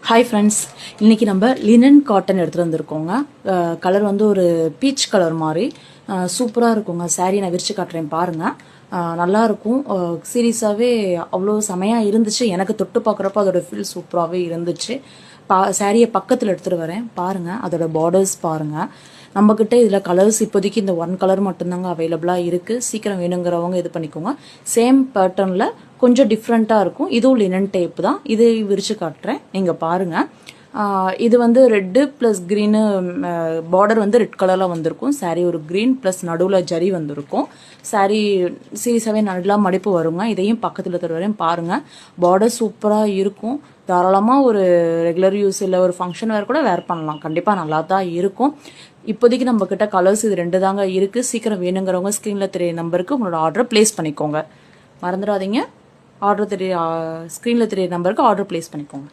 Hi friends, இன்றைக்கி நம்ம linen cotton எடுத்துகிட்டு வந்திருக்கோங்க. கலர் வந்து ஒரு பீச் கலர் மாதிரி சூப்பராக இருக்குங்க. சாரீ நான் விரிச்சு காட்டுறேன் பாருங்கள். நல்லாயிருக்கும். சீரியஸாகவே அவ்வளோ செமையாக இருந்துச்சு. எனக்கு தொட்டு பார்க்குறப்ப அதோட ஃபீல் சூப்பராகவே இருந்துச்சு. சாரியை பக்கத்தில் எடுத்துகிட்டு வரேன் பாருங்கள். அதோட பார்டர்ஸ் பாருங்கள். நம்மக்கிட்ட இதில் கலர்ஸ் இப்போதைக்கு இந்த 1 கலர் மட்டும்தாங்க அவைலபிளாக இருக்குது. சீக்கிரம் வேணுங்கிறவங்க இது பண்ணிக்கோங்க. சேம் பேட்டர்னில் கொஞ்சம் டிஃப்ரெண்ட்டாக இருக்கும். இதுவும் லினன் டைப் தான். இது விரிச்சு காட்டுறேன், நீங்கள் பாருங்கள். இது வந்து ரெட்டு ப்ளஸ் க்ரீனு, பார்டர் வந்து ரெட் கலரில் வந்திருக்கும். சாரீ ஒரு க்ரீன் ப்ளஸ் நடுவில் ஜரி வந்திருக்கும். சாரீ சீரியஸாகவே நல்லா மடிப்பு வருங்க. இதையும் பக்கத்தில் தருவரையும் பாருங்கள். பார்டர் சூப்பராக இருக்கும். தாராளமாக ஒரு ரெகுலர் யூஸ் இல்லை ஒரு ஃபங்க்ஷன் வேறு கூட வேர் பண்ணலாம். கண்டிப்பாக நல்லா தான் இருக்கும். இப்போதைக்கு நம்மக்கிட்ட கலர்ஸ் இது 2 தாங்க இருக்குது. சீக்கிரம் வேணுங்கிறவங்க ஸ்க்ரீனில் தெரிய நம்பருக்கு உங்களோட ஆர்டரை ப்ளேஸ் பண்ணிக்கோங்க. மறந்துடாதீங்க, ஆர்டர் ஸ்க்ரீனில் தெரிய நம்பருக்கு ஆர்டர் ப்ளேஸ் பண்ணிக்கோங்க.